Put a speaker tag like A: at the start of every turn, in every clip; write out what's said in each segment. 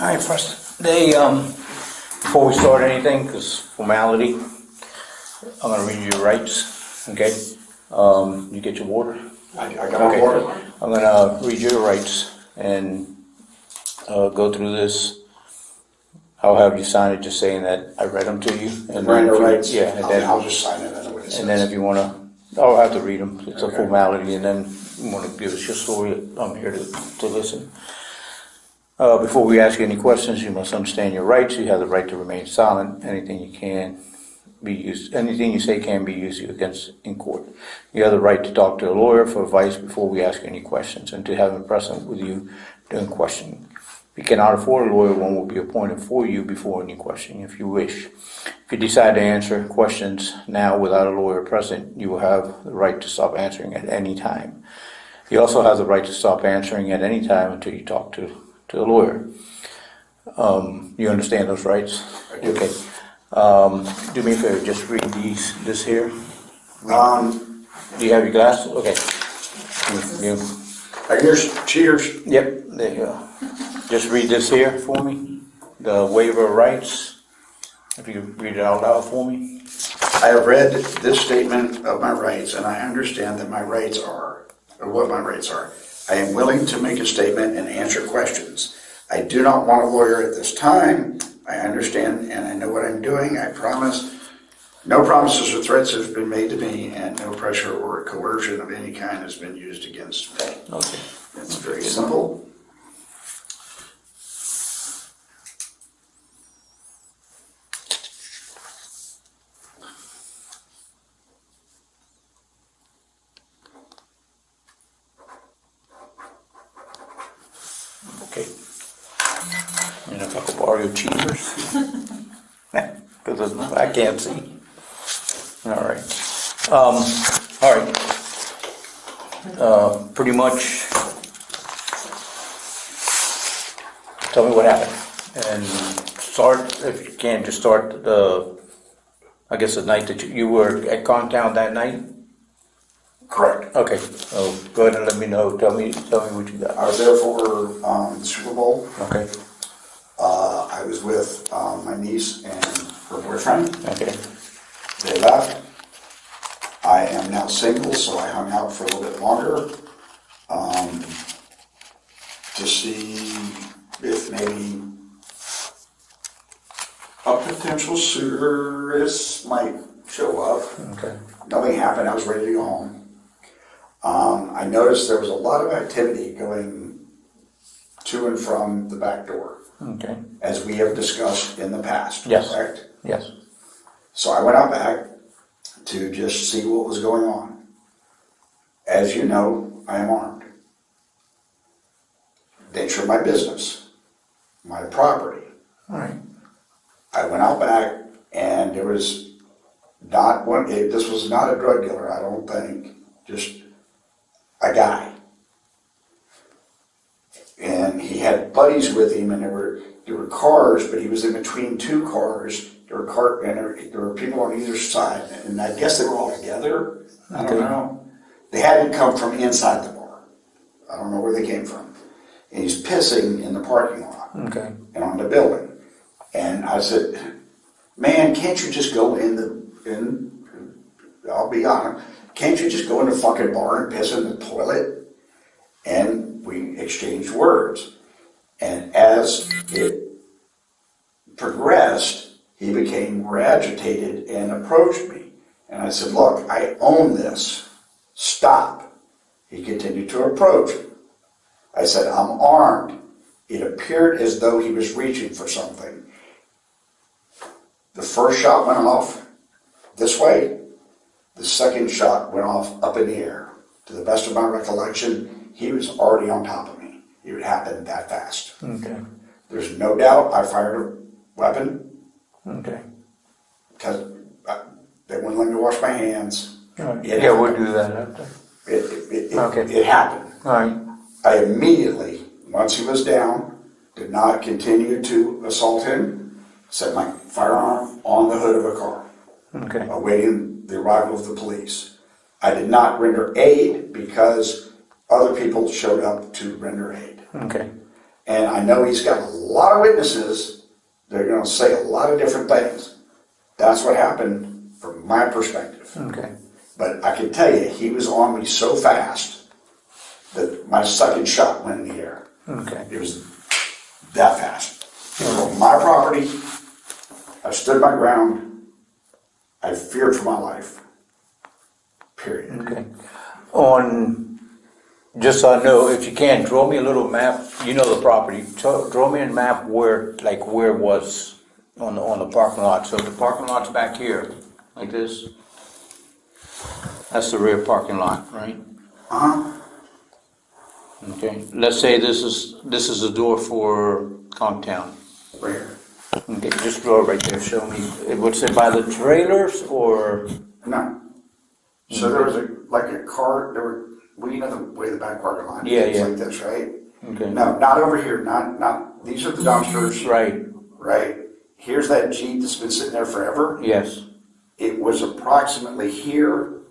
A: right, first, before we start anything, because formality, I'm gonna read you your rights, okay? You get your water?
B: I got my water.
A: I'm gonna read you your rights and go through this. I'll have you sign it just saying that I read them to you. And
B: Miranda rights?
A: Yeah. And then,
B: I'll just sign it. I know what it says.
A: and then if you wanna, I'll have to read them. It's a formality, and then you wanna give us your story. I'm here to listen. Before we ask you any questions, you must understand your rights. You have the right to remain silent. Anything you say can be used against in court. You have the right to talk to a lawyer for advice before we ask any questions, and to have him present with you during questioning. If you cannot afford a lawyer, one will be appointed for you before any questioning if you wish. If you decide to answer questions now without a lawyer present, you will have the right to stop answering at any time. You also have the right to stop answering at any time until you talk to a lawyer. You understand those rights? Okay. Do me a favor, just read this here. Do you have your glasses? Okay.
B: Cheers.
A: Yep, there you go. Just read this here for me. The waiver of rights. If you could read it out loud for me.
B: I have read this statement of my rights, and I understand that my rights are, or what my rights are. I am willing to make a statement and answer questions. I do not want a lawyer at this time. I understand and I know what I'm doing. I promise. No promises or threats have been made to me, and no pressure or coercion of any kind has been used against me.
A: Okay.
B: It's very simple.
A: Okay. And if I could borrow your cheaters? Because I can't see. All right. All right. Pretty much, tell me what happened. And start, if you can, just start I guess the night that you were at Conch Town that night?
B: Correct.
A: Okay. So go ahead and let me know. Tell me what you got.
B: I was there for the Super Bowl.
A: Okay.
B: I was with my niece and her boyfriend.
A: Okay.
B: They left. I am now single, so I hung out for a little bit longer to see if maybe a potential suitor might show up.
A: Okay.
B: Nothing happened. I was ready to go home. I noticed there was a lot of activity going to and from the back door.
A: Okay.
B: As we have discussed in the past,
A: Yes.
B: correct?
A: Yes.
B: So I went out back to just see what was going on. As you know, I am armed. Nature of my business, my property.
A: All right.
B: I went out back, and there was not one, this was not a drug dealer, I don't think, just a guy. And he had buddies with him, and there were cars, but he was in between two cars. There were people on either side, and I guess they were all together. I don't know. They hadn't come from inside the bar. I don't know where they came from. And he's pissing in the parking lot.
A: Okay.
B: And on the building. And I said, man, can't you just go I'll be honest, can't you just go in the fucking bar and piss in the toilet? And we exchanged words. And as it progressed, he became more agitated and approached me. And I said, look, I own this. Stop. He continued to approach me. I said, I'm armed. It appeared as though he was reaching for something. The first shot went off this way. The second shot went off up in the air. To the best of my recollection, he was already on top of me. It would happen that fast.
A: Okay.
B: There's no doubt I fired a weapon.
A: Okay.
B: Because they wouldn't let me wash my hands.
A: Right. Yeah, we'll do that after.
B: It happened.
A: All right.
B: I immediately, once he was down, did not continue to assault him, set my firearm on the hood of a car,
A: Okay.
B: awaiting the arrival of the police. I did not render aid because other people showed up to render aid.
A: Okay.
B: And I know he's got a lot of witnesses that are going to say a lot of different things. That's what happened from my perspective.
A: Okay.
B: But I can tell you, he was on me so fast that my second shot went in the air.
A: Okay.
B: It was that fast. It was on my property. I stood my ground. I feared for my life. Period.
A: Okay. Just so I know, if you can, draw me a little map. You know the property. Draw me a map where it was on the parking lot. So the parking lot's back here, like this. That's the rear parking lot, right? Okay. Let's say this is the door for Conch Town.
B: Right here.
A: Okay, just draw it right there. Show me. What's it by the trailers or?
B: No. So there was a car. Well, you know the way the back parking lot is.
A: Yeah,
B: It's
A: yeah.
B: like this, right?
A: Okay.
B: No, not over here. Not. These are the dumpsters.
A: Right.
B: Right. Here's that Jeep that's been sitting there forever.
A: Yes.
B: It was approximately here.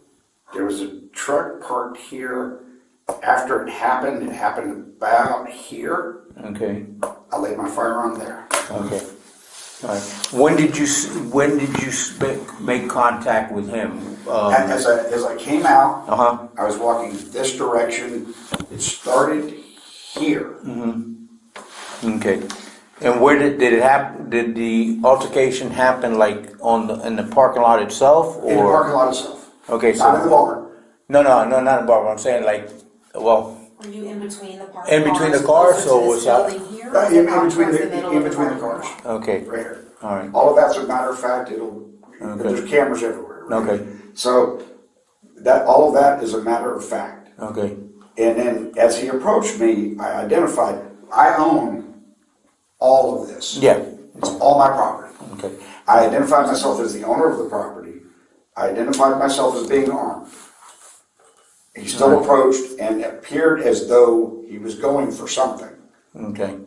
B: There was a truck parked here. After it happened about here.
A: Okay.
B: I laid my firearm there.
A: Okay. All right. When did you make contact with him?
B: As I came out,
A: Uh-huh.
B: I was walking this direction. It started here.
A: Okay. And where did it happen? Did the altercation happen like in the parking lot itself, or
B: In the parking lot itself.
A: Okay,
B: Not in the bar.
A: No, not in the bar. I'm saying
C: Were you in between the parking
A: In between the
C: cars,
A: cars,
C: closer to
A: or
C: this
A: was that-
C: building here,
B: In
C: or
B: between
C: towards middle
B: in
C: of
B: between the
C: parking
B: cars.
C: lot?
A: Okay.
B: Right here.
A: All right.
B: All of that's a matter of fact.
A: Okay.
B: There's cameras everywhere. Right?
A: Okay.
B: So all of that is a matter of fact.
A: Okay.
B: And then as he approached me, I identified, I own all of this.
A: Yeah.
B: It's all my property.
A: Okay.
B: I identified myself as the owner of the property. I identified myself as being armed. He still approached and appeared as though he was going for something.
A: Okay.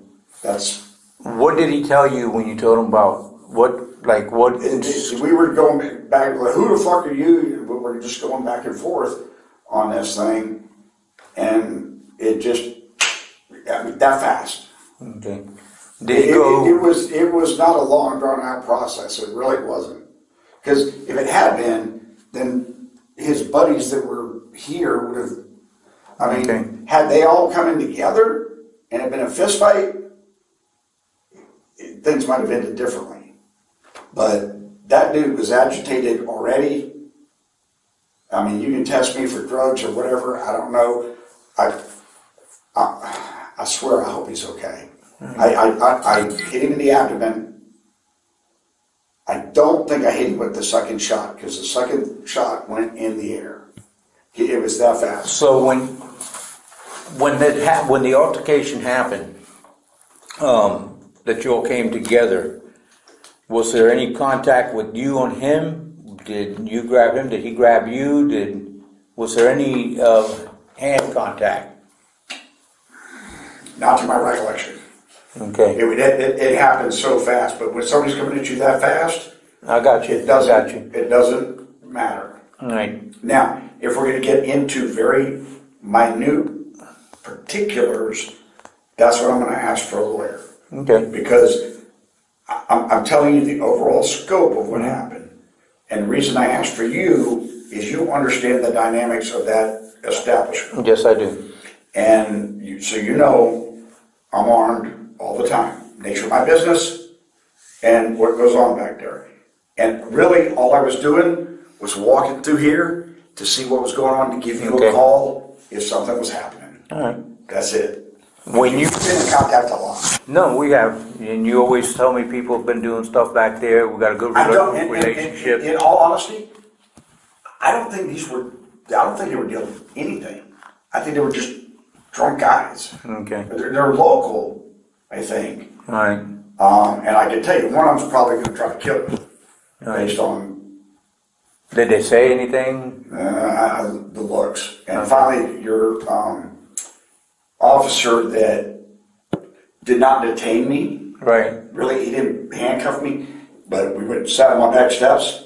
B: That's.
A: What did he tell you when you told him about what?
B: We were going back, like, who the fuck are you? We were just going back and forth on this thing, and it just, that fast.
A: Okay. Did he go?
B: It was not a long, drawn out process. It really wasn't. Because if it had been, then his buddies that were here would have,
A: Okay.
B: had they all come in together and it been a fist fight, things might have ended differently. But that dude was agitated already. I mean, you can test me for drugs or whatever. I don't know. I swear, I hope he's okay. I hit him in the abdomen. I don't think I hit him with the second shot because the second shot went in the air. It was that fast.
A: So when the altercation happened, that you all came together, was there any contact with you on him? Did you grab him? Did he grab you? Was there any hand contact?
B: Not to my recollection.
A: Okay.
B: It happened so fast, but when somebody's coming at you that fast,
A: I got you.
B: it doesn't matter.
A: All right.
B: Now, if we're going to get into very minute particulars, that's what I'm going to ask for a lawyer.
A: Okay.
B: Because I'm telling you the overall scope of what happened. And the reason I asked for you is you understand the dynamics of that establishment.
A: Yes, I do.
B: And so you know I'm armed all the time. Nature of my business and what goes on back there. And really all I was doing was walking through here to see what was going on, to give you a call if something was happening.
A: All right.
B: That's it.
A: When you've
B: been in contact a lot.
A: No, we have, and you always tell me people have been doing stuff back there. We got a good relationship.
B: In all honesty, I don't think they were dealing with anything. I think they were just drunk guys.
A: Okay.
B: They're local, I think.
A: All right.
B: And I can tell you, one of them's probably going to try to kill me based on.
A: Did they say anything?
B: The looks. And finally, your officer that did not detain me.
A: Right.
B: Really, he didn't handcuff me, but we went and sat on my back steps.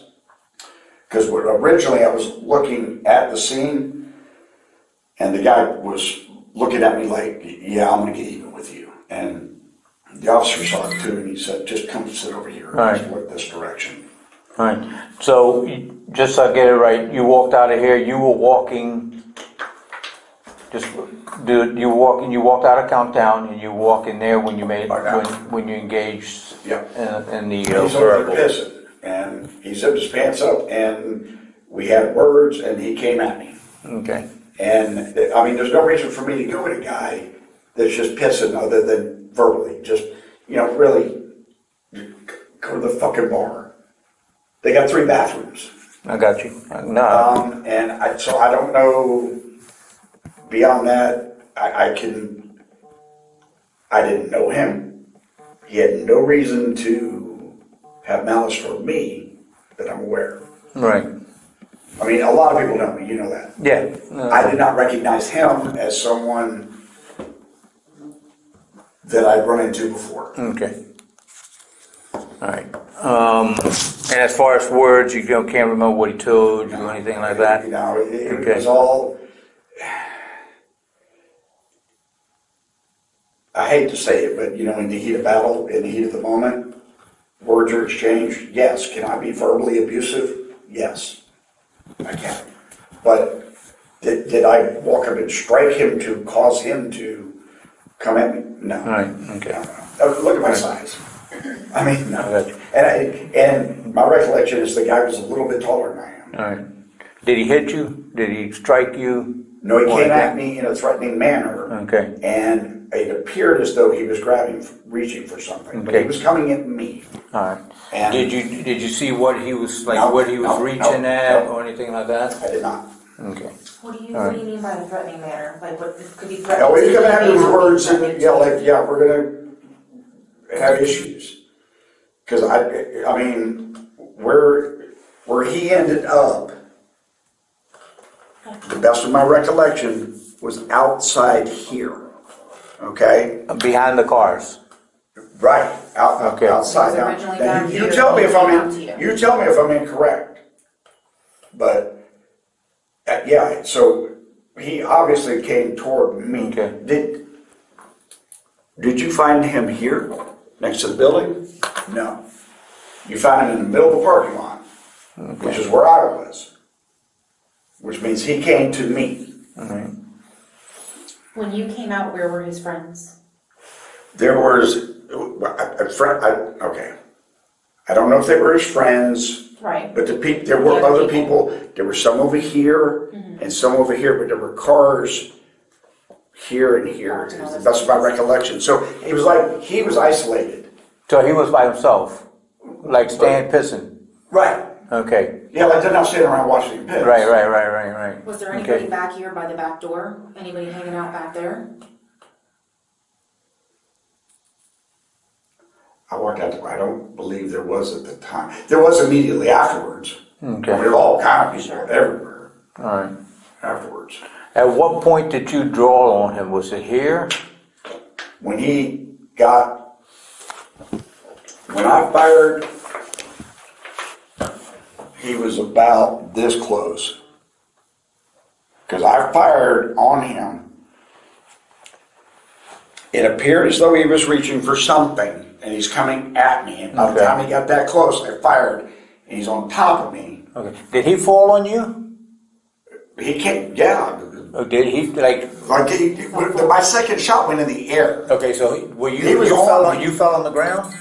B: Because originally I was looking at the scene, and the guy was looking at me like, yeah, I'm going to get even with you. And the officer saw it too, and he said, just come sit over here and
A: Right.
B: just look this direction.
A: All right, so, just so I get it right, you walked out of here, you were walking, you walked out of Conch Town, and you walk in there when you when you engaged
B: Yeah.
A: in the
B: He's over
A: verbal.
B: there pissing, and he zipped his pants up, and we had words, and he came at me.
A: Okay,
B: And, I mean, there's no reason for me to go at a guy that's just pissing other than verbally, just, really, go to the fucking bar. They got 3 bathrooms.
A: I got you. No,
B: So I don't know, beyond that, I didn't know him. He had no reason to have malice for me that I'm aware of.
A: right,
B: I mean, a lot of people know me, you know that.
A: yeah.
B: I did not recognize him as someone that I'd run into before.
A: Okay. All right. And as far as words, you can't remember what he told you or anything like that?
B: You know, it
A: Okay.
B: was all, I hate to say it, but in the heat of battle, in the heat of the moment, words are exchanged. Yes. Can I be verbally abusive? Yes, I can. But did I walk up and strike him to cause him to come at me? No.
A: All right, okay.
B: No. Look at my size. I mean, no.
A: I got you.
B: And my recollection is the guy was a little bit taller than I am.
A: All right. Did he hit you? Did he strike you?
B: No, he
A: Or
B: came at
A: anything?
B: me in a threatening manner.
A: Okay.
B: And it appeared as though he was reaching for something. But
A: Okay.
B: he was coming at me.
A: All right.
B: And-
A: Did you see what he was
B: No,
A: what he was
B: no,
A: reaching
B: no,
A: at
B: no.
A: or anything like that?
B: I did not.
A: Okay.
C: What do
A: Alright.
C: you mean by the threatening manner? Like, what could be
B: No,
C: threatening?
B: he's gonna have
C: to you,
B: his
C: or
B: words and,
C: threatening
B: we're gonna have issues. Cause I mean, where he ended up, the best of my recollection, was outside here. Okay?
A: Behind the cars.
B: Right,
A: Okay.
B: outside.
C: It was
B: Now,
C: originally back
B: you
C: here,
B: tell me if
C: down
B: I'm
C: to you.
B: you tell me if I'm incorrect. But yeah, so he obviously came toward me.
A: Okay.
B: Did you find him here next to the building? No. You found him in the middle of the parking lot, which is where I was. Which means he came to me.
A: All right.
C: When you came out, where were his friends?
B: There was a friend. Okay. I don't know if they were his friends.
C: Right.
B: But there were
C: The other
B: other people. There were some over here and some over here, but there were cars here and here. That's my recollection. So it was like he was isolated.
A: So he was by himself, like staying pissing.
B: Right.
A: Okay.
B: Yeah, like they're not standing around watching him piss.
A: Right.
C: Was there anybody
A: Okay.
C: back here by the back door? Anybody hanging out back there?
B: I walked out. I don't believe there was at the time. There was immediately afterwards.
A: Okay.
B: I mean, all kind of people everywhere
A: All right.
B: afterwards.
A: At what point did you draw on him? Was it here?
B: When I fired, he was about this close. Because I fired on him. It appeared as though he was reaching for something, and he's coming at me. And by the
A: Okay.
B: time he got that close, I fired, and he's on top of me.
A: Okay. Did he fall on you?
B: He came, yeah.
A: Or did he like?
B: My second shot went in the air.
A: Okay, so were you?
B: He was
A: you
B: on
A: fell
B: me.
A: You fell on the ground.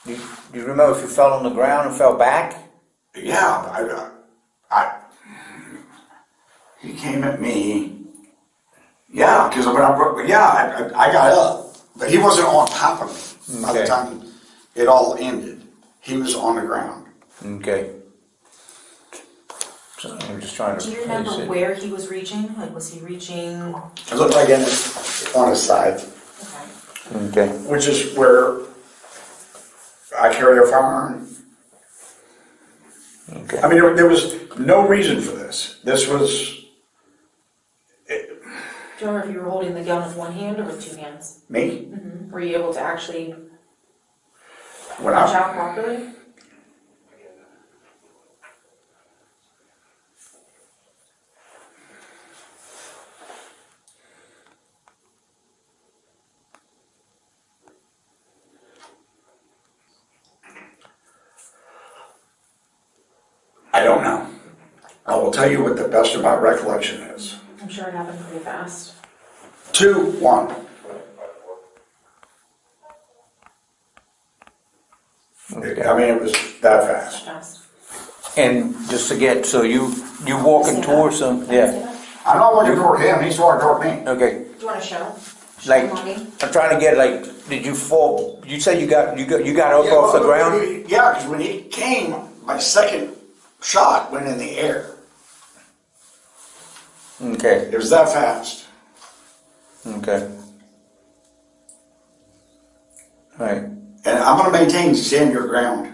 A: Do you remember if you fell on the ground and fell back?
B: Yeah, he came at me. Yeah, because I got up, but he wasn't on top of me by the
A: Okay.
B: time it all ended. He was on the ground.
A: Okay. So I'm just trying to.
C: Do you remember
A: place it.
C: where he was reaching? Like, was he reaching?
B: It looked like on his side,
C: Okay.
A: Okay.
B: which is where I carry a firearm.
A: Okay.
B: I mean, there was no reason for this. This was
C: Do you remember if you were holding the gun with one hand or with two hands?
B: me.
C: Were you able to actually
B: When
C: punch
B: I,
C: out properly?
B: tell you what the best of my recollection is.
C: I'm sure it happened pretty fast.
B: 2-1.
A: Okay.
B: I mean, it was that fast.
C: Fast.
A: And just to get, so you walking towards them, yeah,
B: I'm not looking toward him, he's walking toward me.
A: okay.
C: Do you want to show?
A: Like,
C: Money?
A: I'm trying to get like, did you fall, you said you got up off the ground?
B: Yeah, because when he came, my second shot went in the air.
A: Okay,
B: It was that fast.
A: okay. All right,
B: And I'm gonna maintain stand your ground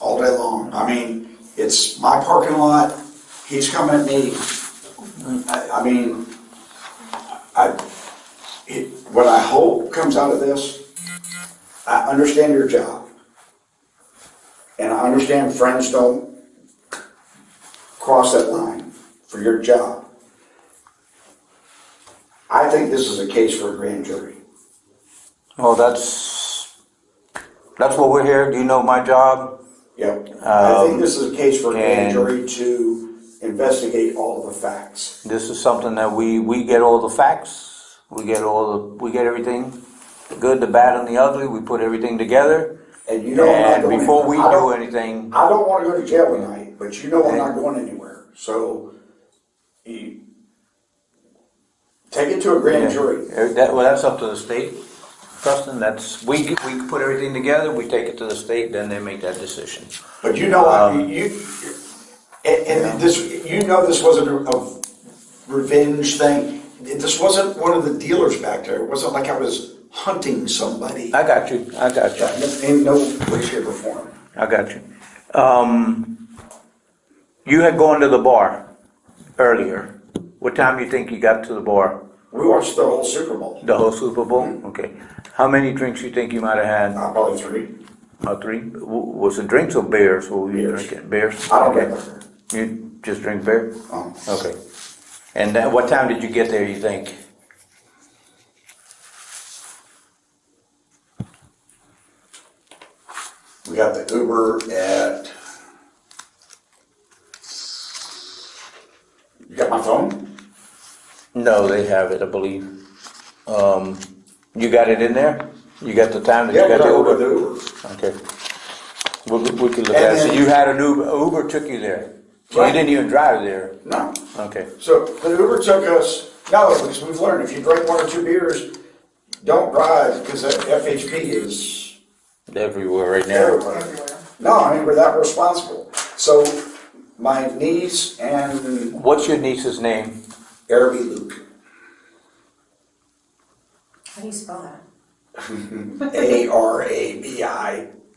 B: all day long. I mean, it's my parking lot, he's coming at me. What I hope comes out of this, I understand your job. And I understand friends don't cross that line for your job. I think this is a case for a grand jury.
A: well, that's what we're here, do you know my job?
B: Yep. I think this is a case for a grand
A: and-
B: jury to investigate all of the facts.
A: This is something that we get all the facts, we get everything, the good, the bad, and the ugly, we put everything together.
B: And you know I'm not
A: And
B: going
A: before we
B: anywhere.
A: do anything,
B: I don't want to go to jail tonight, but you know I'm not going anywhere. So, you take it to a grand jury.
A: that's up to the state, Preston, we put everything together, we take it to the state, then they make that decision.
B: But you know, this wasn't a revenge thing. This wasn't one of the dealers back there. It wasn't like I was hunting somebody.
A: I got you.
B: In no way, shape, or form.
A: I got you. You had gone to the bar earlier. What time do you think you got to the bar?
B: We watched the whole Super Bowl.
A: The whole Super Bowl? Okay. How many drinks you think you might have had?
B: Probably 3.
A: 3? Was it drinks or beers? What were you
B: Beers.
A: drinking? Beers?
B: I don't
A: Okay.
B: get liquor.
A: You just drink beer?
B: Oh.
A: Okay. And what time did you get there, you think?
B: We got the Uber at. You got my phone?
A: No, they have it, I believe. You got it in there? You got the time that
B: Yeah,
A: you got the
B: we got
A: Uber?
B: the Uber.
A: Okay. We could look at it. So you had an Uber took you there? So you
B: Right.
A: didn't even drive there?
B: No.
A: Okay.
B: So the Uber took us. No, because we've learned if you drink 1 or 2 beers, don't drive because that FHP is
A: Everywhere right now.
B: everywhere. No, I mean we're that responsible. So my niece and
A: What's your niece's name?
B: Arabi Luke,
C: How do you spell that?
B: Arabi.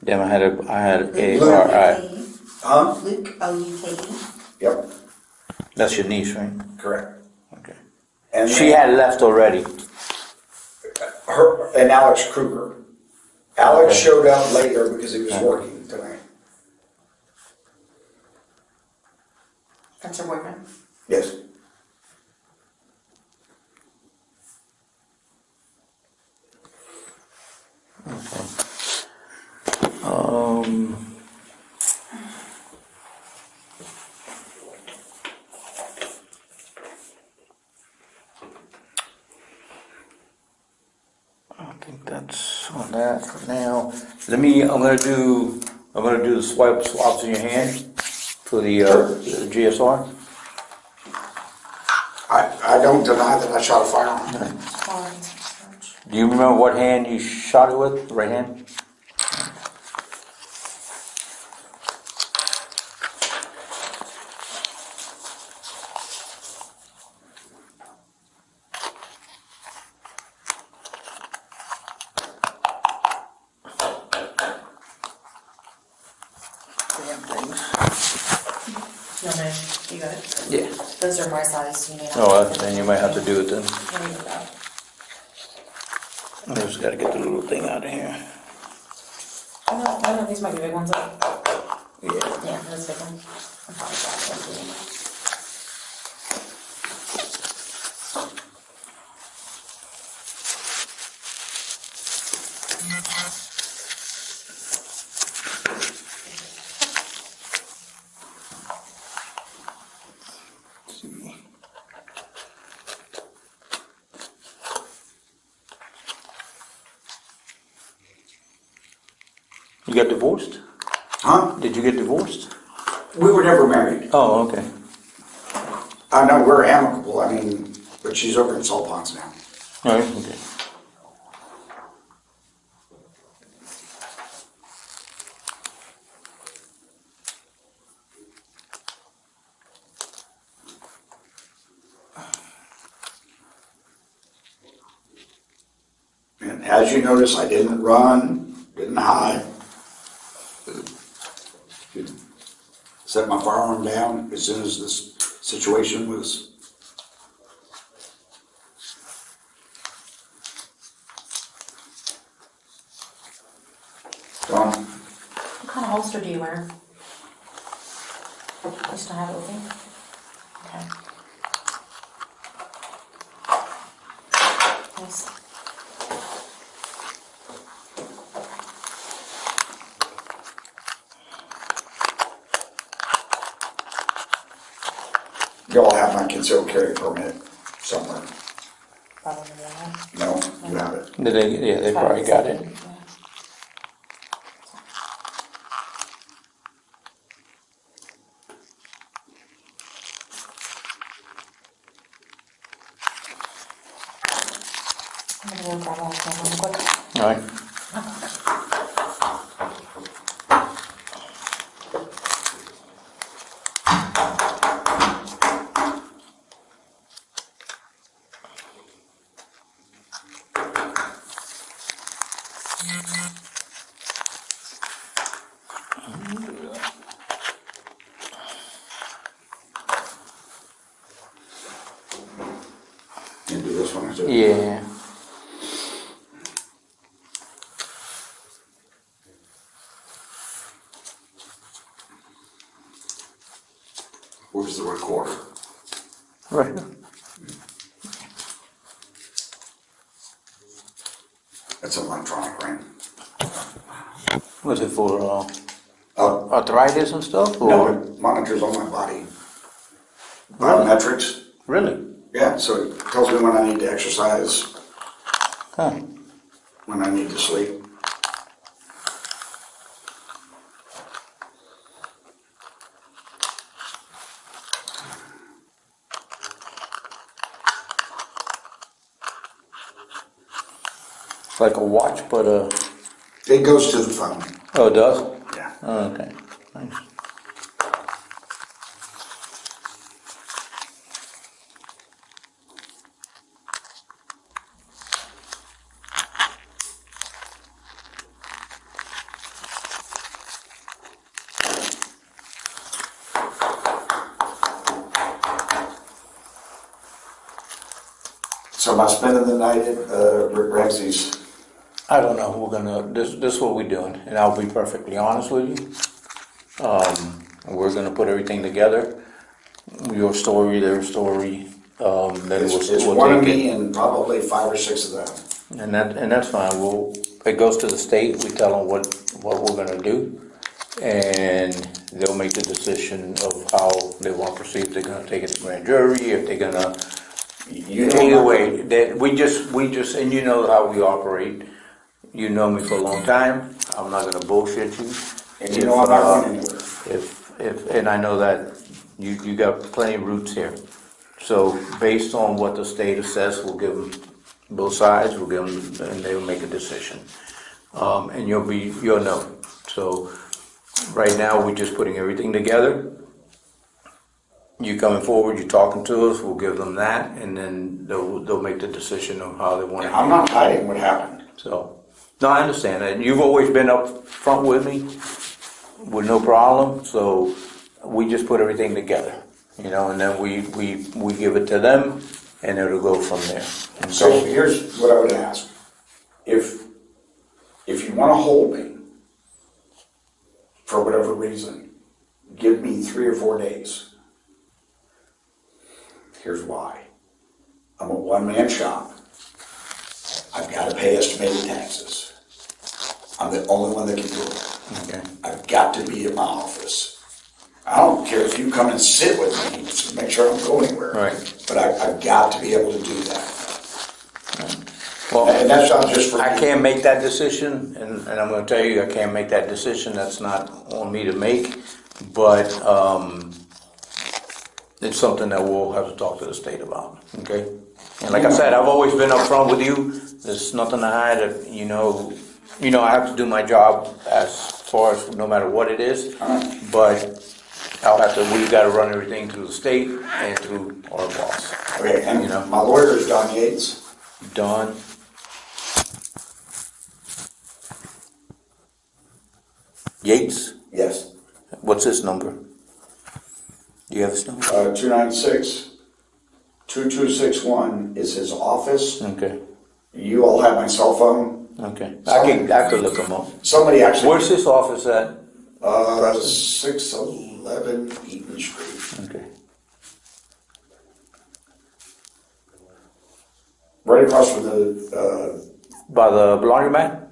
A: Damn, I had A
B: Luke.
A: R I.
B: Huh?
C: Luke, Luke.
B: Yep,
A: That's your niece, right?
B: correct.
A: Okay.
B: And
A: She
B: then
A: had left already.
B: her and Alex Kruger. Alex
A: Okay.
B: showed up later because he was working tonight.
C: That's your boyfriend?
B: Yes.
A: I think that's on that for now. I'm gonna do the swaps in your hand for the GSR.
B: I don't deny that I shot a firearm.
A: Do you remember what hand you shot it with? Right hand? Damn things.
C: No, no, you got it.
A: Yeah.
C: Those are my size, you may not.
A: Oh, then you might have to do it then.
C: Let me look up.
A: I just gotta get the little thing out of here.
C: No, these might be big ones.
A: Yeah.
C: Yeah, those big ones. I'm probably sorry.
A: You got divorced?
B: Huh?
A: Did you get divorced?
B: We were never married.
A: Oh, okay.
B: I know we're amicable, I mean, but she's over in Salt Ponds now.
A: All right, okay.
B: And as you notice, I didn't run, didn't hide. Set my firearm down as soon as this situation was. Gone.
C: What kind of holster do you wear? You still have it with you? Okay. Nice.
B: Y'all have my concealed carry permit somewhere.
C: Probably not.
B: No, you have it.
A: Did they, yeah, they probably got it.
C: I'm gonna go grab all of them real quick.
A: All right.
B: You do this one too?
A: Yeah.
B: Where's the recorder?
A: Right.
B: It's an electronic ring.
A: Was it for
B: Oh,
A: arthritis and stuff? Or?
B: no, it monitors all my body. Biometrics.
A: Really?
B: Yeah, so it tells me when I need to exercise,
A: Huh.
B: when I need to sleep.
A: It's like a watch, but
B: It goes to the phone.
A: oh, it does?
B: Yeah.
A: Oh, okay. Nice.
B: So am I spending the night at Rick Ramsey's?
A: I don't know. We're gonna. This is what we're doing, and I'll be perfectly honest with you. We're gonna put everything together. Your story, their story. Then
B: It's
A: we'll
B: one of
A: take
B: me and probably 5 or 6 of them.
A: it, and that's fine. It goes to the state. We tell them what we're gonna do, and they'll make the decision of how they want to proceed. If they're gonna take it to grand jury, if they're gonna.
B: You know,
A: Either way, that we just, and you know how we operate. You know me for a long time. I'm not gonna bullshit you.
B: and you know I'm not going anywhere.
A: And I know that you got plenty of roots here. So based on what the state assess, we'll give them both sides. We'll give them, and they'll make a decision. And you'll know. So right now we're just putting everything together. You coming forward, you're talking to us, we'll give them that, and then they'll make the decision of how they want to.
B: I'm not hiding what happened.
A: So, no, I understand that. You've always been up front with me, with no problem, so we just put everything together, and then we give it to them, and it'll go from there. And
B: So here's what I would ask. If you want to hold me, for whatever reason, give me 3 or 4 days. Here's why. I'm a one-man shop. I've got to pay estimated taxes. I'm the only one that can do it.
A: Okay.
B: I've got to be at my office. I don't care if you come and sit with me, just to make sure I don't go anywhere.
A: Right.
B: But I've got to be able to do that.
A: Well,
B: And that's not just for
A: I
B: me.
A: can't make that decision, and I'm gonna tell you, I can't make that decision, that's not on me to make, but, it's something that we'll have to talk to the state about, okay? And like I said, I've always been upfront with you, there's nothing to hide, you know, I have to do my job as far as, no matter what it is, but we gotta run everything through the state and through our boss.
B: Okay, and
A: You know.
B: my lawyer is Don Yates.
A: Don? Yates?
B: Yes.
A: What's his number? Do you have his number?
B: 296-2261 is his office.
A: Okay,
B: You all have my cell phone.
A: okay. I could look him up.
B: Somebody actually.
A: Where's his office at?
B: 611 Eaton Street.
A: Okay.
B: Right across from
A: By the laundromat?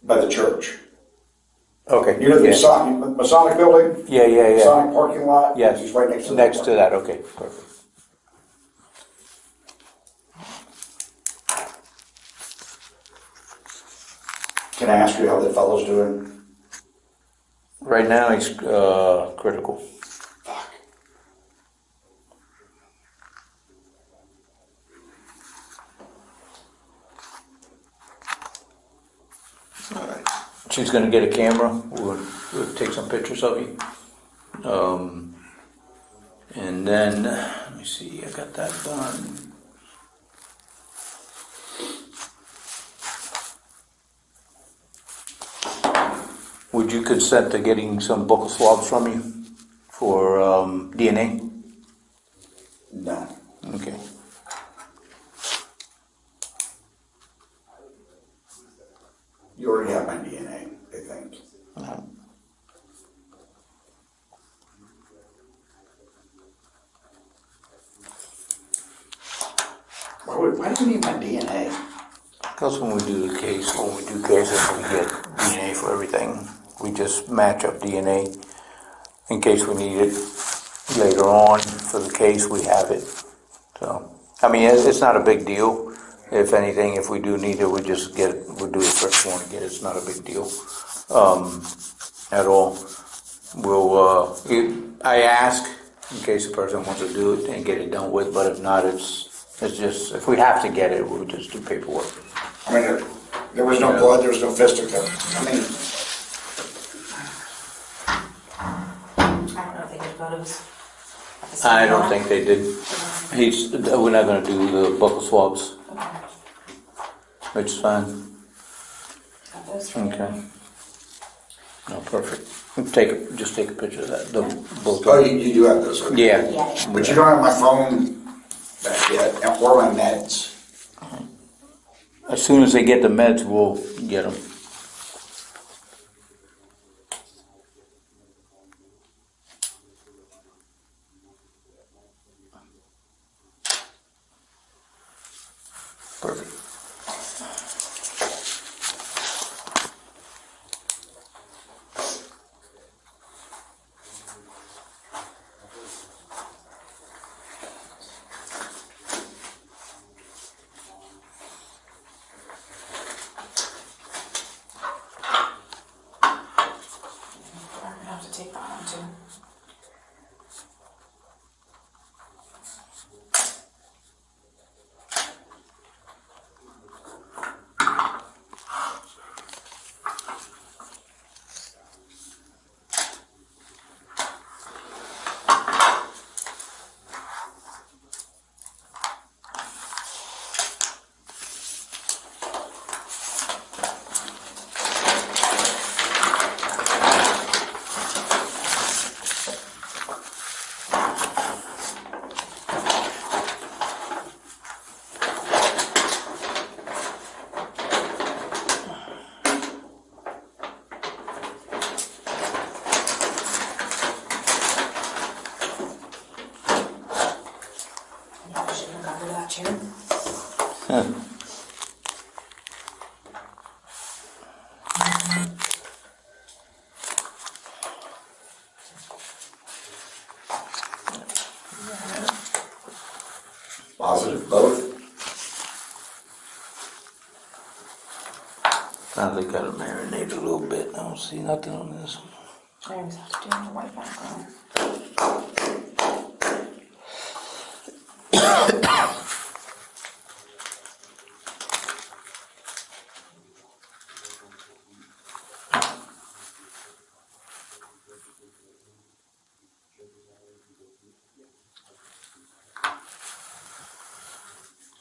B: by the church.
A: Okay.
B: You know the
A: yeah.
B: Masonic building?
A: Yeah.
B: Masonic parking lot?
A: Yes.
B: He's right next to
A: Next to that, okay, perfect.
B: Can I ask you how that fellow's doing?
A: Right now, he's critical.
B: Fuck.
A: She's gonna get a camera, we'll take some pictures of you. And then, let me see, I got that done. Would you consent to getting some buccal swabs from you for DNA?
B: No.
A: Okay.
B: You already have my DNA, I think. Why do you need my DNA?
A: Because when we do cases, we get DNA for everything. We just match up DNA in case we need it later on. For the case, we have it. So, I mean, it's not a big deal. If anything, if we do need it, we'll do the first one and get it. It's not a big deal at all. I ask in case the person wants to do it and get it done with, but if not, it's just, if we have to get it, we'll just do paperwork.
B: I mean, there was no blood, there was no fisticuff. I mean,
C: I don't know if they did photos. at the
A: I
C: same
A: don't
C: time.
A: think they did. We're not gonna do the buccal swabs,
C: Okay.
A: which is fine.
C: Got those for
A: Okay.
C: you.
A: No, perfect. Just take a picture of that, both.
B: oh, you do have those. Okay.
A: Yeah.
C: Yeah.
B: But you don't have my phone back yet, or my meds.
A: As soon as they get the meds, we'll get them. Perfect.
C: I'm gonna have to take that one too. Yeah, I should have covered that too.
B: Positive, both.
A: Sometimes they gotta marinate a little bit. I don't see nothing on this.
C: I always have to do in the white background.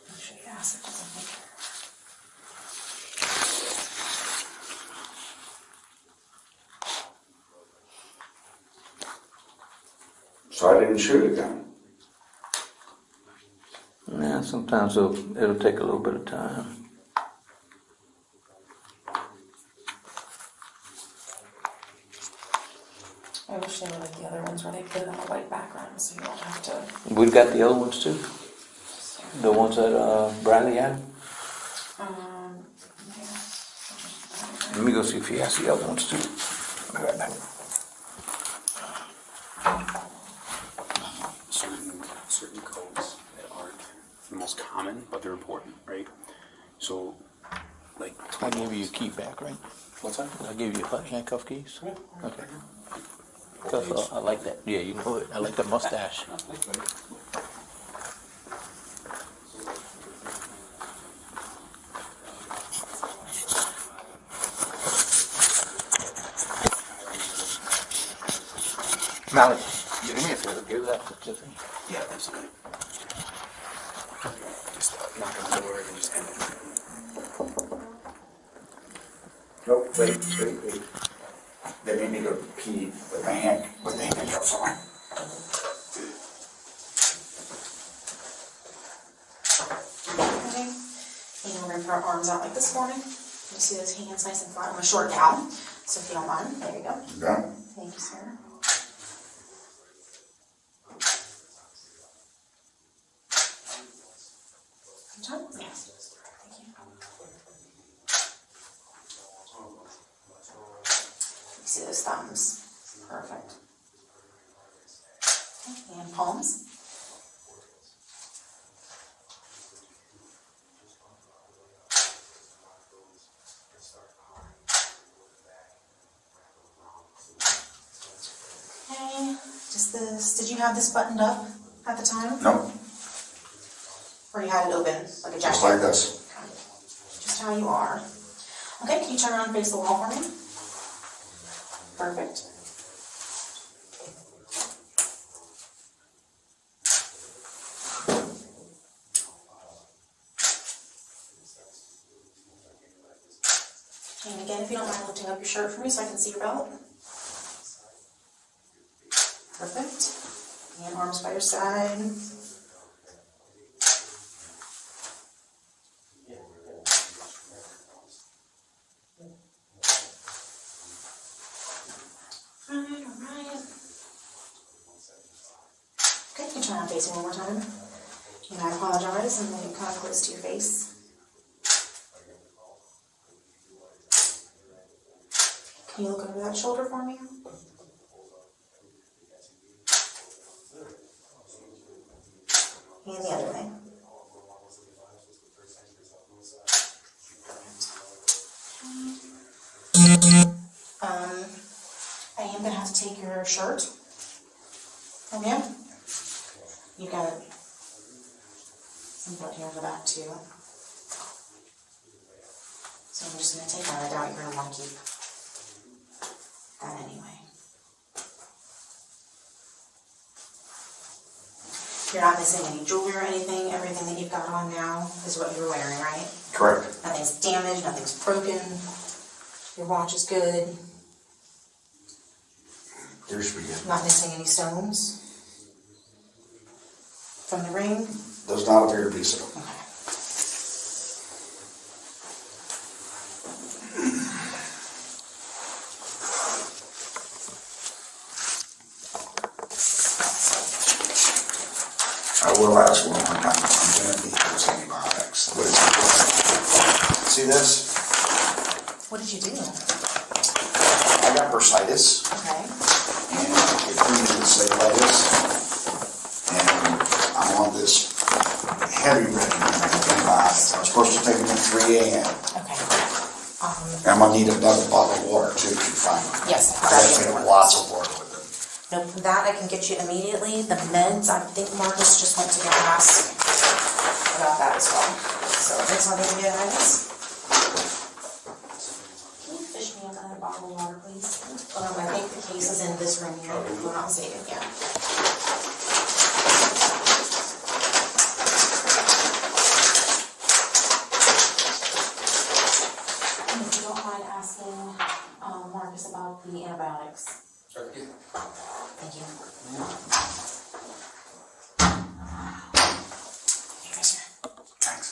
C: Make sure the acid doesn't leak.
B: So I didn't shoot a gun.
A: Yeah, sometimes it'll take a little bit of time.
C: I wish they were like the other ones where they put it on a white background so you don't have to.
A: We've got the other ones too. The ones that Bradley had.
C: Yeah.
A: Let me go see if he has the other ones too. I'll be right back.
D: Certain codes that aren't the most common, but they're important, right? So, like,
A: I gave you a key back, right?
D: what's that?
A: I gave you handcuff keys.
D: Yeah.
A: Okay. 'Cause, I like that. Yeah, you know it. I like that mustache. Malik, do me a favor. Give that to Tiffany.
D: Yeah, absolutely. Just knock on the door and just end it.
B: Nope, wait. They made me go pee with my handcuffs on.
C: Okay. And we're gonna put our arms out like this morning. You see those hands nice and flat. I'm a short gal, so if you don't mind, there you go.
B: Yeah.
C: Thank you, sir. John? Yes. Thank you. You see those thumbs? Perfect. Okay, and palms. Okay, just this. Did you have this buttoned up at the time?
B: No,
C: Or you had it open, like a jacket?
B: just like this.
C: Okay. Just how you are. Okay, can you turn around and face the wall for me? Perfect. And again, if you don't mind lifting up your shirt for me so I can see your belt. Perfect. And arms by your side. Alright. Okay, you can turn around facing one more time. And I apologize, and then you come close to your face. Can you look over that shoulder for me? And the other way. I am gonna have to take your shirt from you. You got some blood here in the back too. So I'm just gonna take that. I doubt you're gonna want to keep that anyway. You're not missing any jewelry or anything. Everything that you've got on now is what you're wearing, right?
B: Correct.
C: Nothing's damaged, nothing's broken. Your watch is good.
B: Here should be good.
C: Not missing any stones from the ring.
B: Does not appear to be so.
C: Okay.
B: I will ask one more time. I'm gonna need those antibiotics. What is it? See this?
C: What did you do?
B: I got bursitis.
C: Okay.
B: And it freezes cellulitis. And I'm on this heavy regimen of antibiotics. I'm supposed to take them at 3 a.m.
C: Okay.
B: And gonna need another bottle of water too, if you find one.
C: Yes,
B: I gotta drink lots of water with it.
C: Nope, that I can get you immediately. The meds, I think Marcus just went to get asked about that as well. So next one, maybe get items. Can you fish me another bottle of water, please? I think the case is in this room here. We're not saving yet. And if you don't mind asking Marcus about the antibiotics. Thank you. Here, sir.
B: Thanks.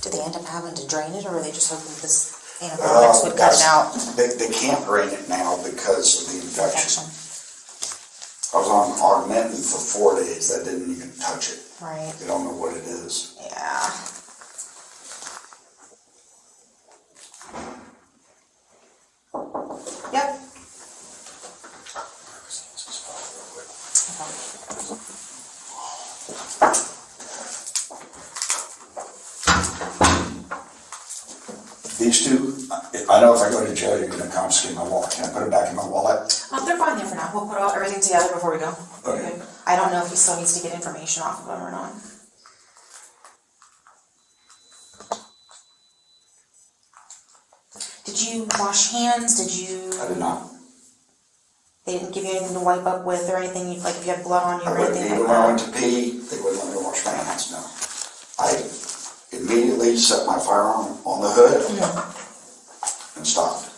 C: Did they end up having to drain it, or were they just hoping this antibiotics would cut it out?
B: They can't drain it now because of the infection.
C: Infection.
B: I was on Augmentin for 4 days. That didn't even touch it.
C: Right.
B: They don't know what it is.
C: Yeah. Yep.
B: These two, I know if I go to jail, you're gonna confiscate my wallet. Can I put it back in my wallet?
C: They're fine there for now. We'll put everything together before we go.
B: Okay.
C: I don't know if he still needs to get information off of them or not. Did you wash hands? Did you?
B: I did not.
C: They didn't give you anything to wipe up with or anything, like if you had blood on you
B: I
C: or
B: wouldn't
C: anything
B: even
C: like
B: when I went
C: that?
B: to pee, they wouldn't let me wash my hands, no. I immediately set my firearm on the hood and stopped.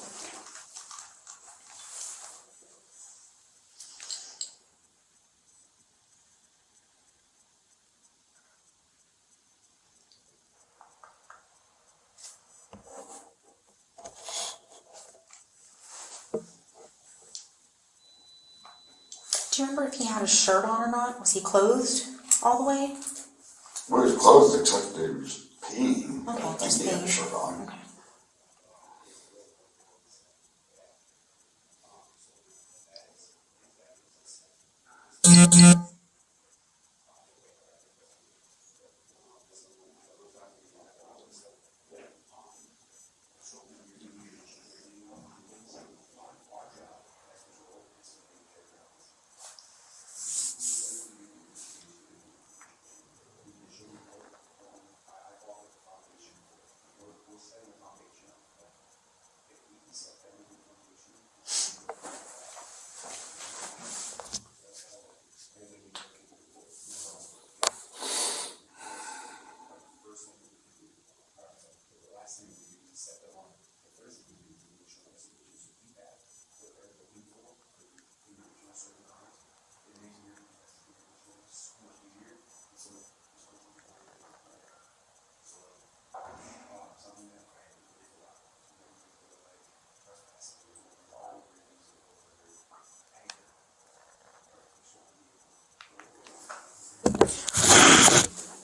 C: Do you remember if he had a shirt on or not? Was he clothed all the way?
B: Well, his clothes looked like they was peeing.
C: Okay,
B: I don't
C: just
B: think he had a
C: peeing.
B: shirt on.
C: Okay.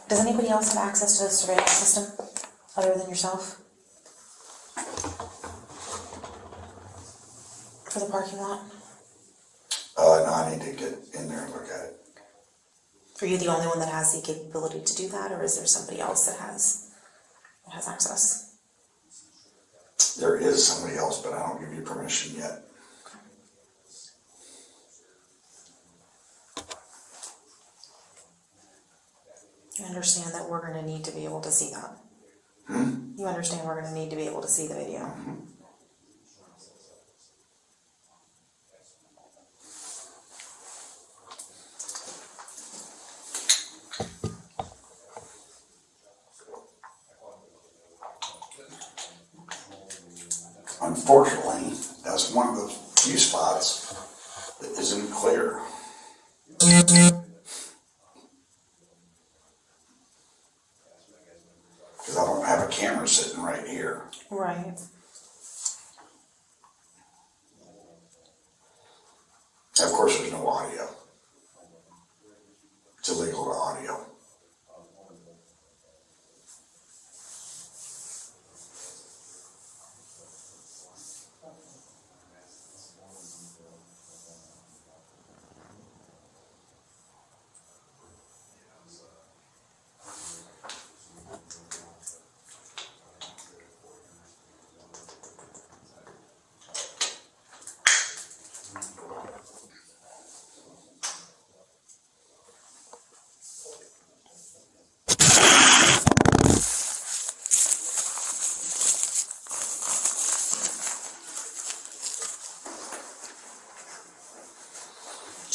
C: Does anybody else have access to the surveillance system other than yourself? For the parking lot?
B: No, I need to get in there and look at it.
C: Are you the only one that has the capability to do that, or is there somebody else that has access?
B: There is somebody else, but I don't give you permission yet.
C: You understand that we're gonna need to be able to see that? You understand we're gonna need to be able to see the video?
B: Unfortunately, that's one of those few spots that isn't clear. Because I don't have a camera sitting right here.
C: Right.
B: Of course, there's no audio.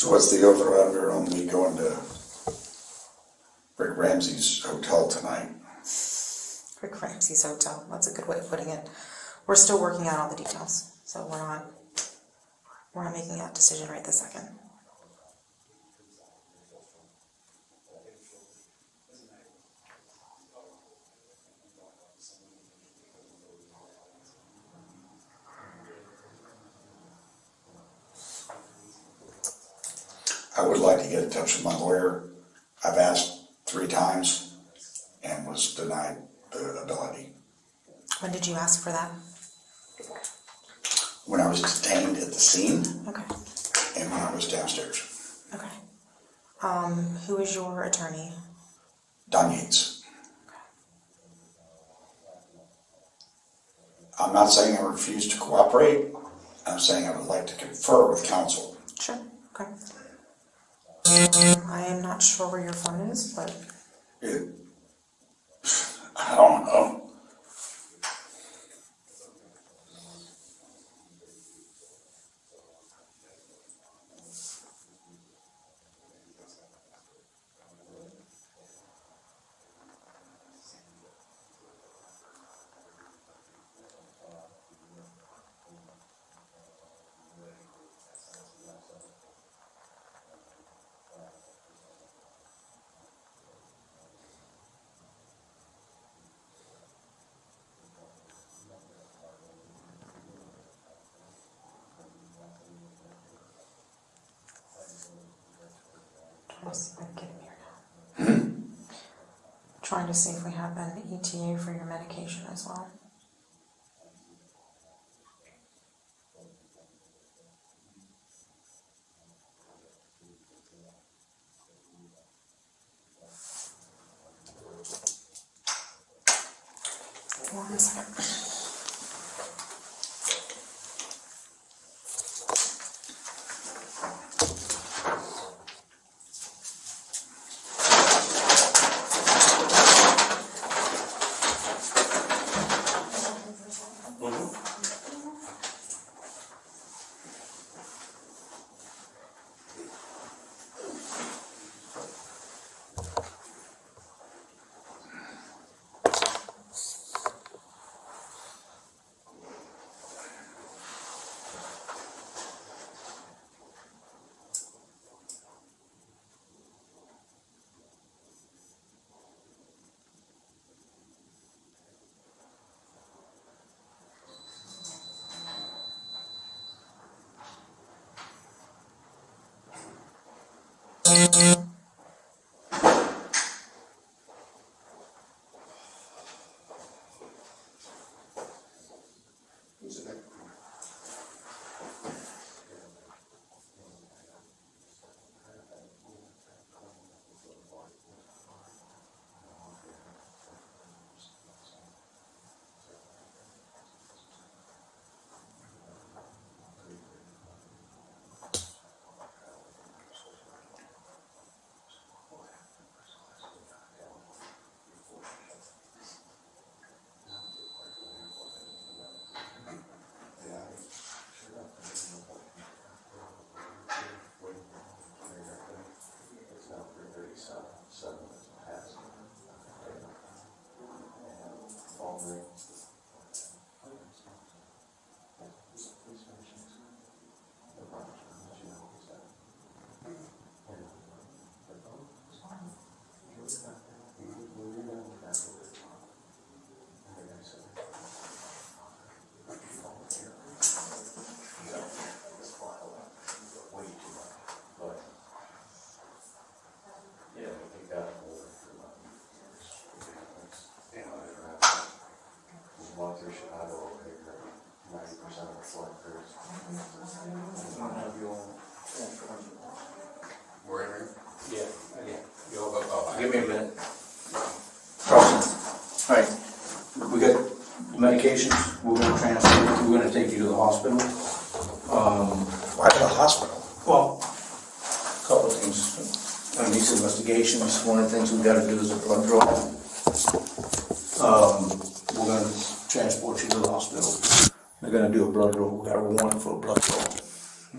B: So what's the over/under on me going to Rick Ramsey's hotel tonight?
C: Rick Ramsey's hotel, that's a good way of putting it. We're still working out all the details, so we're not making that decision right this second.
B: I would like to get in touch with my lawyer. I've asked 3 times and was denied the ability.
C: When did you ask for that?
B: When I was detained at the scene
C: Okay,
B: and when I was downstairs.
C: okay. Who is your attorney?
B: Don Yates. I'm not saying I refuse to cooperate. I'm saying I would like to confer with counsel.
C: Sure, okay. I am not sure where your phone is, but
B: I don't know.
C: let's see if I can get him here now. Trying to see if we have an ETA for your medication as well. One second.
A: Give me a minute. All right, we got medications, we're gonna transfer, we're gonna take you to the hospital.
B: Why to the hospital?
A: Well, a couple of things. On these investigations, one of the things we've gotta do is a blood draw. We're gonna transport you to the hospital. They're gonna do a blood draw, we got a warrant for a blood draw,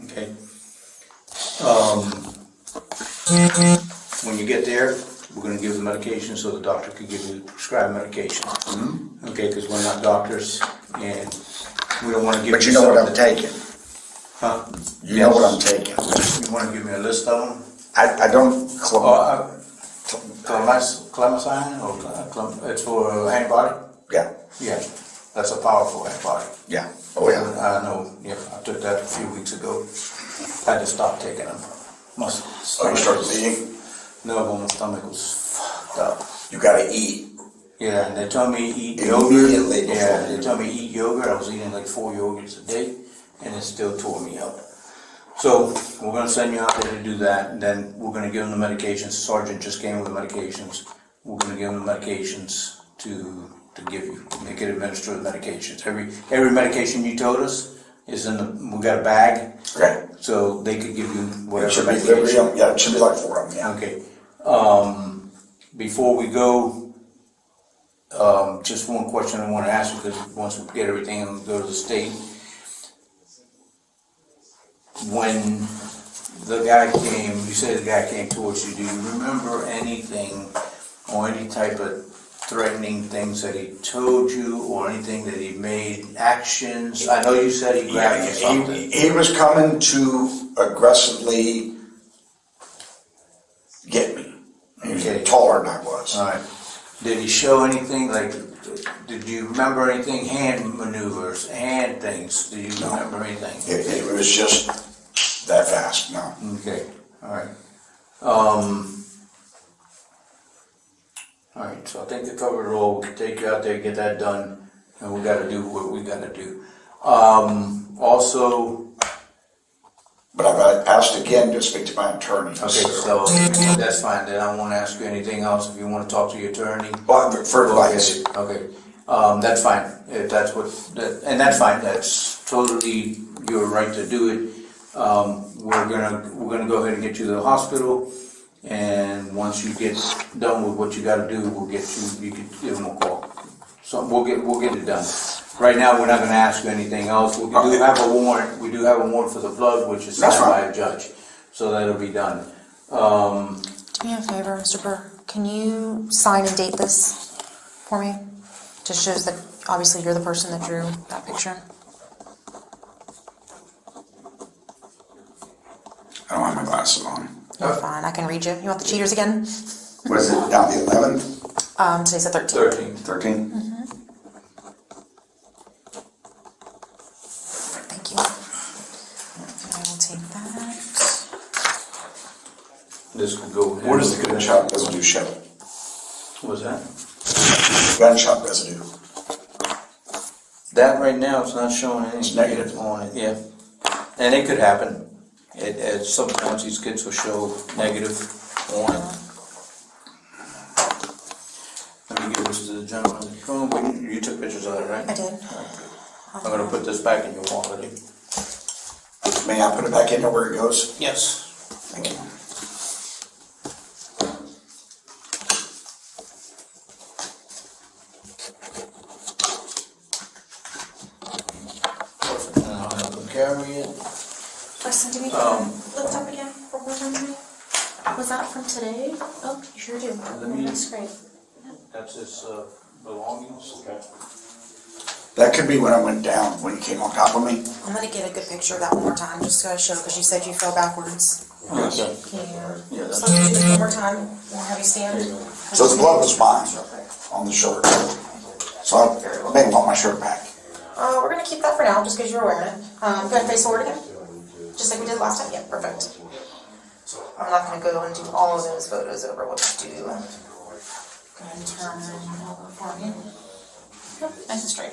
A: okay? When you get there, we're gonna give the medication so the doctor can give you prescribed medication. Okay, because we're not doctors and we don't wanna give you.
B: But you know what I'm
A: something-
B: taking.
A: Huh?
B: You know what I'm taking.
A: You wanna give me a list of them?
B: I don't.
A: Clemacine or it's for antibiotic?
B: Yeah,
A: Yeah, that's a powerful antibiotic.
B: yeah. Oh, yeah.
A: I know, yeah, I took that a few weeks ago. Had to stop taking them.
B: Oh, you started bleeding?
A: No, but my stomach was fucked up.
B: You gotta eat.
A: Yeah, and they told me eat
B: Immediately
A: yogurt.
B: before.
A: Yeah, they told me eat yogurt. I was eating like 4 yogurts a day, and it still tore me up. So we're gonna send you out there to do that, and then we're gonna give them the medications. Sergeant just came with the medications. We're gonna give them the medications to give you. They can administer the medications. Every medication you told us is in the. We got a bag,
B: Okay.
A: so they could give you
B: It
A: whatever
B: should be
A: medication.
B: yeah, it should be like 4 of them, yeah.
A: Okay. Before we go, just one question I want to ask you, because once we get everything and go to the state. When the guy came, you said the guy came towards you, do you remember anything or any type of threatening things that he told you or anything that he made actions? I know you said he grabbed you something.
B: He was coming to aggressively get me. He was
A: Okay.
B: taller than I was.
A: All right. Did he show anything, like, did you remember anything, hand maneuvers, hand things? Do you remember anything?
B: It was just that fast, no.
A: Okay, all right. All right, so I think they covered it all. We can take you out there, get that done, and we gotta do what we gotta do. Also,
B: But I've asked again to speak to my attorney.
A: okay, so that's fine, then I won't ask you anything else. If you wanna talk to your attorney.
B: Well, for advice.
A: Okay, that's fine, if that's what, and that's fine, that's totally your right to do it. We're gonna go ahead and get you to the hospital, and once you get done with what you gotta do, we'll get you can give them a call. So we'll get it done. Right now, we're not gonna ask you anything else. We do have a warrant for the blood, which is
B: That's
A: signed by
B: fine.
A: a judge, so that'll be done.
C: Do me a favor, Mr. Burr. Can you sign and date this for me? Just shows that obviously you're the person that drew that picture.
B: I don't have my glasses on.
C: You're fine. I can read you. You want the cheaters again?
B: What is it, down the 11th,
C: Today's the 13th.
A: 13.
B: 13?
C: Thank you. I will take that.
A: This could go.
B: Where does the gunshot residue show?
A: What's that?
B: Gunshot residue.
A: That right now, it's not showing anything.
B: It's negative.
A: On it, yeah. And it could happen. Sometimes these kids will show negative on it. Let me give this to the gentleman. You took pictures of it, right?
C: I did.
A: I'm gonna put this back in your wallet.
B: May I put it back in there where it goes?
A: Yes.
B: Thank you.
A: Perfect. And I'll have them carry it.
E: Preston, do we lift up again for one more time? Was that from today? Oh, you sure do.
A: me-
E: That's great.
A: That's his belongings. Okay.
B: That could be when I went down, when you came on top of me.
C: I'm gonna get a good picture of that one more time, just to show, because you said you fell backwards.
A: Okay.
C: Can you,
B: Yeah,
C: so you do it one more time, we'll have you stand.
B: So the blood was fine on the shirt. So I may want my shirt back.
C: We're gonna keep that for now, just because you're wearing it. Go ahead and face forward again, just like we did last time. Yeah, perfect. I'm not gonna go and do all of those photos over. We'll just do. Go ahead and turn over for me. Yep, nice and straight.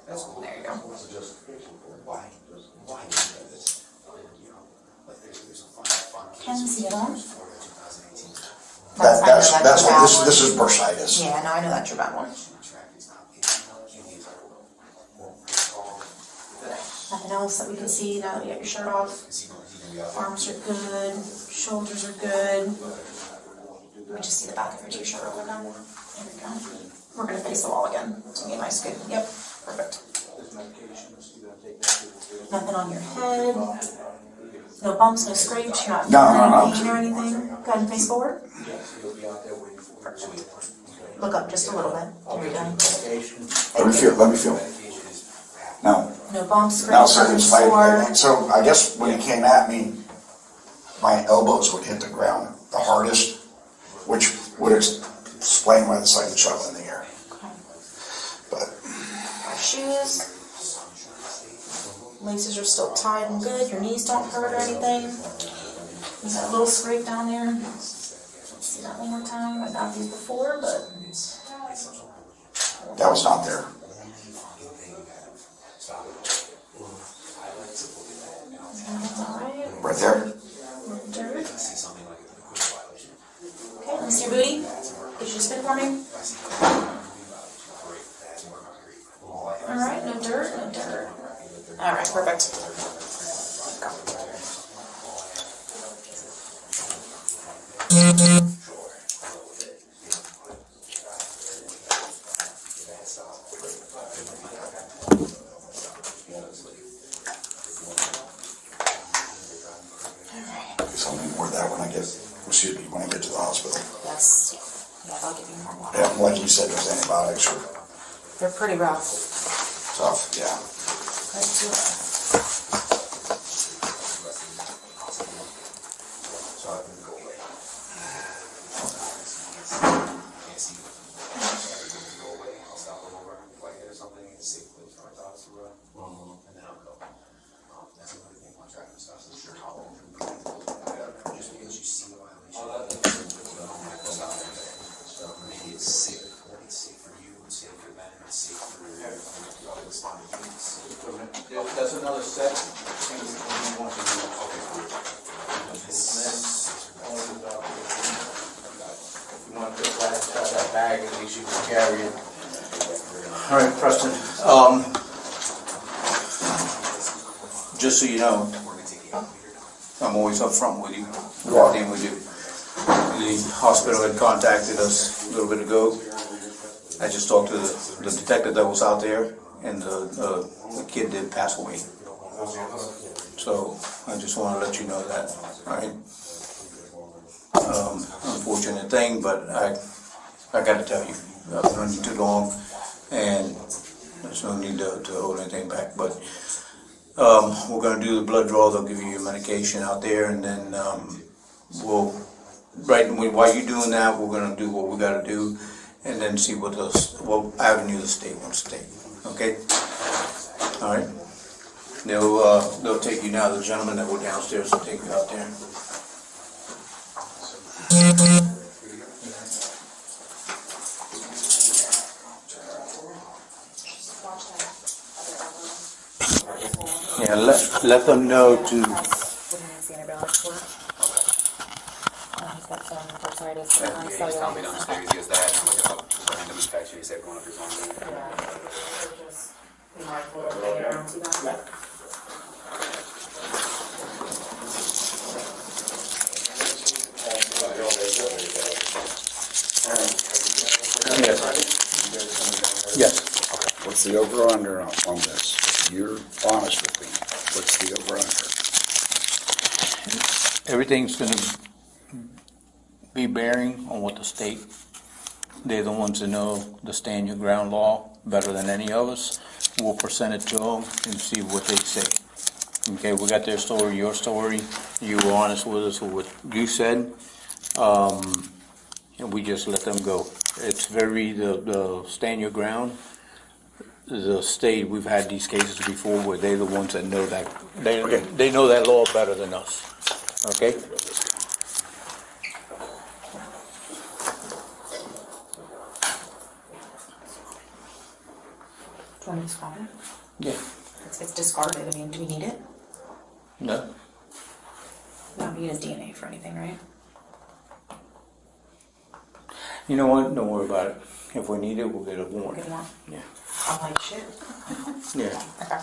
C: There you go.
E: Can see it on?
B: That's what, this is bursitis.
C: Yeah, no, I know that's your bad one.
E: Nothing else that we can see now that you got your shirt off? Arms are good, shoulders are good.
C: Let me just see the back of your t-shirt real quick now. There we go. We're gonna face the wall again to get a nice good. Yep, perfect. Nothing on your head. No bumps, no scrapes, you're not
B: No,
C: feeling
B: no,
C: any
B: no.
C: pain or anything? Go ahead and face forward. Look up just a little bit. There we go.
B: Let me feel. No.
C: No bumps,
B: Now,
C: scrapes,
B: so
C: nothing
B: it's like,
C: sore.
B: so I guess when he came at me, my elbows would hit the ground the hardest, which would explain why the second shot in the air.
C: Okay.
B: But
C: Shoes. Laces are still tied and good. Your knees don't hurt or anything. You got a little scrape down there. Let's see that one more time. I got these before, but
B: that was not there.
C: that's all right.
B: Right there?
C: Dirt. Okay, let me see your booty. Get you a spin for me. Alright, no dirt, no dirt. Alright, perfect.
B: So I'll need more of that when I get to the hospital.
C: Yes. Yeah, I'll give you more water.
B: Yeah, like you said, those antibiotics are
C: They're pretty rough.
B: tough, yeah.
C: Right to it.
A: That's another set. You want to put that inside that bag, at least you can carry it. All right, Preston. Just so you know, I'm always up front with you. Everything we do. The hospital had contacted us a little bit ago. I just talked to the detective that was out there, and the kid did pass away. So I just want to let you know that, all right? Unfortunate thing, but I got to tell you, I've been on you too long, and there's no need to hold anything back. But we're going to do the blood draw. They'll give you your medication out there, and then while you're doing that, we're going to do what we got to do, and then see what avenue the state wants to take. Okay? All right. They'll take you now. The gentleman that were downstairs will take you out there. Yeah, let them know to.
C: He's got some arthritis.
D: Yeah, he's telling me downstairs he has that, and like a random infection, he said going up his own.
A: Yes.
F: What's the over-under on this? You're honest with me. What's the over-under?
A: Everything's going to be bearing on what the state, they're the ones that know the stand your ground law better than any of us. We'll present it to them and see what they say. Okay, we got their story, your story. You were honest with us with what you said. And we just let them go. It's the stand your ground. The state, we've had these cases before where they're the ones that know that, they know that law better than us. Okay?
C: Do you want to describe it?
A: Yeah.
C: It's discarded. I mean, do we need it?
A: No?
C: We don't need his DNA for anything, right?
A: You know what? Don't worry about it. If we need it, we'll get a warrant.
C: Get one.
A: Yeah.
C: I'm like, shit.
A: Yeah.
C: Okay.